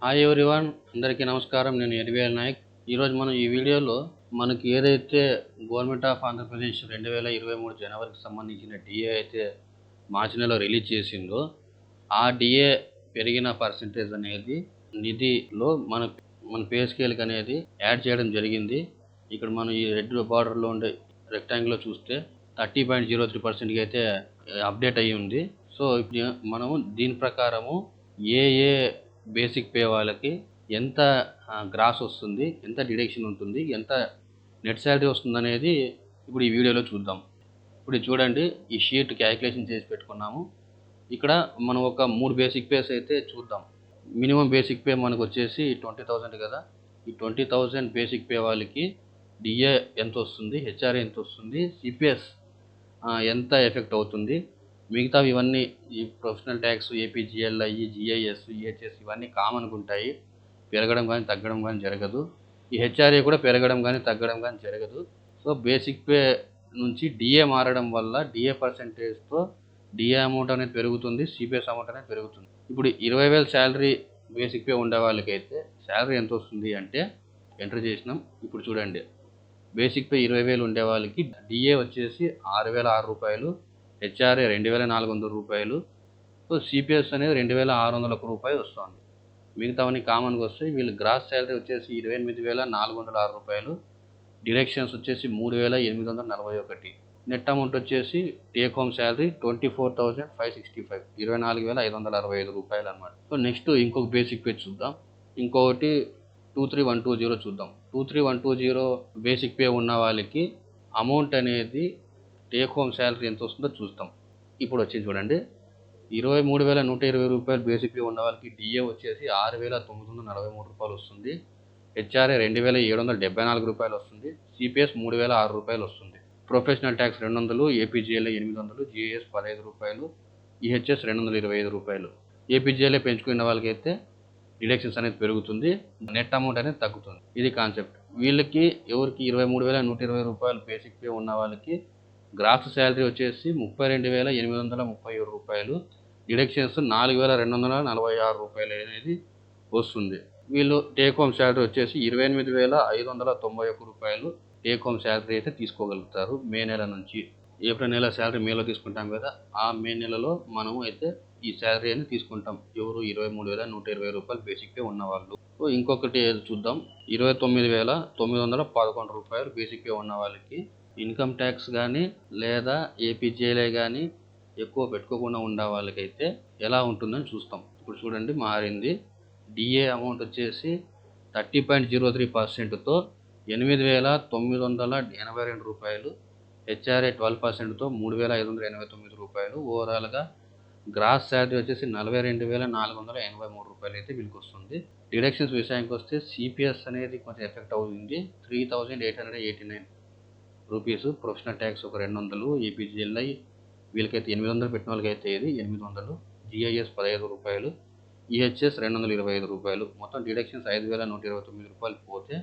Hi everyone, అందరికీ నమస్కారం. నేను ఎరివేల్ నాయక్. ఈరోజు మనం ఈ వీడియోలో మనకి ఏదైతే గవర్నమెంట్ ఆఫ్ ఆంధ్రప్రదేశ్ 2023 జనవరికి సంబంధించిన డిఏ అయితే మార్చి నెలలో రిలీజ్ చేసిందో, ఆ డిఏ పెరిగిన పర్సంటేజ్ అనేది నిధిలో మన పే స్కేల్కి అనేది యాడ్ చేయడం జరిగింది. ఇక్కడ మనం ఈ రెడ్ బార్డర్లో ఉండే రెక్టాంగిల్లో చూస్తే 30.03% అయితే అప్డేట్ అయ్యి ఉంది. సో ఇప్పుడు మనము దీని ప్రకారము ఏ బేసిక్ పే వాళ్ళకి ఎంత గ్రాస్ వస్తుంది, ఎంత డిడక్షన్ ఉంటుంది, ఎంత నెట్ శాలరీ వస్తుంది అనేది ఇప్పుడు ఈ వీడియోలో చూద్దాం. ఇప్పుడు చూడండి, ఈ షీట్ క్యాలిక్యులేషన్ చేసి పెట్టుకున్నాము. ఇక్కడ మనం ఒక 3 బేసిక్ పేస్ అయితే చూద్దాం. మినిమం బేసిక్ పే మనకు వచ్చేసి 20,000 కదా. ఈ 20,000 బేసిక్ పే వాళ్ళకి డిఏ ఎంత వస్తుంది, హెచ్ఆర్ఏ ఎంత వస్తుంది, సిపిఎస్ ఎంత ఎఫెక్ట్ అవుతుంది, మిగతావి ఇవన్నీ ఈ professional tax, APGLI, GIS, EHS ఇవన్నీ కామన్గా ఉంటాయి. పెరగడం కానీ తగ్గడం కానీ జరగదు. ఈ హెచ్ఆర్ఏ కూడా పెరగడం కానీ తగ్గడం కానీ జరగదు. సో బేసిక్ పే నుంచి డిఏ మారడం వల్ల డిఏ పర్సెంటేజ్తో డిఏ అమౌంట్ అనేది పెరుగుతుంది, సిపిఎస్ అమౌంట్ అనేది పెరుగుతుంది. ఇప్పుడు 20,000 శాలరీ బేసిక్ పే ఉండే వాళ్ళకైతే శాలరీ ఎంత వస్తుంది అంటే ఎంటర్ చేసినాం. ఇప్పుడు చూడండి, బేసిక్ పే 20,000 ఉండే వాళ్ళకి డిఏ వచ్చేసి 6,006 రూపాయలు, హెచ్ఆర్ఏ 2,400 రూపాయలు, సో సిపిఎస్ అనేది 2,601 రూపాయలు వస్తుంది. మిగతావన్నీ కామన్గా వస్తాయి. వీళ్ళు గ్రాస్ శాలరీ వచ్చేసి 28,406 రూపాయలు, డిడక్షన్స్ వచ్చేసి 3,841, నెట్ అమౌంట్ వచ్చేసి టేక్ హోమ్ శాలరీ 24,565, 24,565 రూపాయలు అనమాట. సో నెక్స్ట్ ఇంకొక బేసిక్ పే చూద్దాం. ఇంకొకటి 23,120 చూద్దాం. 23,120 బేసిక్ పే ఉన్న వాళ్ళకి అమౌంట్ అనేది టేక్ హోమ్ శాలరీ ఎంత వస్తుందో చూస్తాం. ఇప్పుడు వచ్చి చూడండి, 23,120 రూపాయలు బేసిక్ పే ఉన్న వాళ్ళకి డిఏ వచ్చేసి 6,943 రూపాయలు వస్తుంది, హెచ్ఆర్ఏ 2,774 రూపాయలు వస్తుంది, సిపిఎస్ 3,006 రూపాయలు వస్తుంది, ప్రొఫెషనల్ ట్యాక్స్ 200, ఏపీజీఎల్ఐ 800, జిఐఎస్ 15 రూపాయలు, ఈహెచ్ఎస్ 225 రూపాయలు. ఏపీజీఎల్ఐ పెంచుకున్న వాళ్ళకైతే డిడక్షన్స్ అనేది పెరుగుతుంది, నెట్ అమౌంట్ అనేది తగ్గుతుంది. ఇది కాన్సెప్ట్. వీళ్ళకి ఎవరికి 23,120 రూపాయలు బేసిక్ పే ఉన్న వాళ్ళకి గ్రాస్ శాలరీ వచ్చేసి 32,837 రూపాయలు, డిడక్షన్స్ 4,246 రూపాయలు అనేది వస్తుంది. వీళ్ళు టేక్ హోమ్ శాలరీ వచ్చేసి 28,591 రూపాయలు టేక్ హోమ్ శాలరీ అయితే తీసుకోగలుగుతారు మే నెల నుంచి. ఏప్రిల్ నెల శాలరీ మేలో తీసుకుంటాం కదా, ఆ మే నెలలో మనము అయితే ఈ శాలరీ అని తీసుకుంటాం. ఎవరు 23,120 రూపాయలు బేసిక్ పే ఉన్నవాళ్ళు. సో ఇంకొకటి చూద్దాం, 29,911 రూపాయలు బేసిక్ పే ఉన్న వాళ్ళకి ఇన్కమ్ ట్యాక్స్ కానీ లేదా ఏపీజీఎల్ఐ కానీ ఎక్కువ పెట్టుకోకుండా ఉండే వాళ్ళకైతే ఎలా ఉంటుందని చూస్తాం. ఇప్పుడు చూడండి, మారింది. డిఏ అమౌంట్ వచ్చేసి 30.03%తో 8,982 రూపాయలు, హెచ్ఆర్ఏ 12%తో 3,589 రూపాయలు. ఓవరాల్గా గ్రాస్ శాలరీ వచ్చేసి 42,483 రూపాయలు అయితే వీళ్ళకి వస్తుంది. డిడక్షన్స్ విషయానికి వస్తే సిపిఎస్ అనేది కొంచెం ఎఫెక్ట్ అవుతుంది, 3,889 రూపీస్. ప్రొఫెషనల్ ట్యాక్స్ ఒక 200, ఏపీజీఎల్ఐ వీళ్ళకైతే 800 పెట్టిన వాళ్ళకైతే ఇది 800, జిఐఎస్ 15 రూపాయలు, ఈహెచ్ఎస్ 225 రూపాయలు. మొత్తం డిడక్షన్స్ 5,129 రూపాయలు పోతే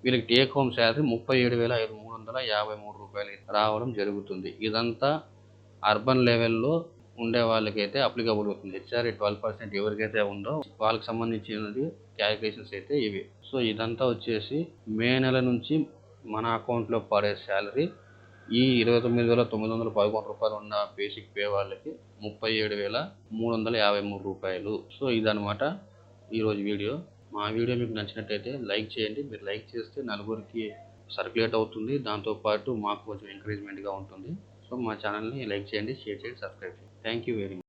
వీళ్ళకి టేక్ హోమ్ శాలరీ 37,353 రూపాయలు రావడం జరుగుతుంది. ఇదంతా అర్బన్ లెవెల్లో ఉండే వాళ్ళకైతే అప్లికబుల్ అవుతుంది. హెచ్ఆర్ఏ 12% ఎవరికైతే ఉందో వాళ్ళకి సంబంధించినది క్యాలిక్యులేషన్స్ అయితే ఇవి. సో ఇదంతా వచ్చేసి మే నెల నుంచి మన అకౌంట్లో పడే శాలరీ ఈ 29,911 రూపాయలు ఉన్న బేసిక్ పే వాళ్ళకి 37,353 రూపాయలు. సో ఇదనమాట ఈరోజు వీడియో. మా వీడియో మీకు నచ్చినట్టయితే లైక్ చేయండి. మీరు లైక్ చేస్తే నలుగురికి సర్క్యులేట్ అవుతుంది, దాంతోపాటు మాకు కొంచెం ఎంకరేజ్మెంట్గా ఉంటుంది. సో మా ఛానల్ని లైక్ చేయండి, షేర్ చేయండి, సబ్స్క్రైబ్ చేయండి. Thank you very much.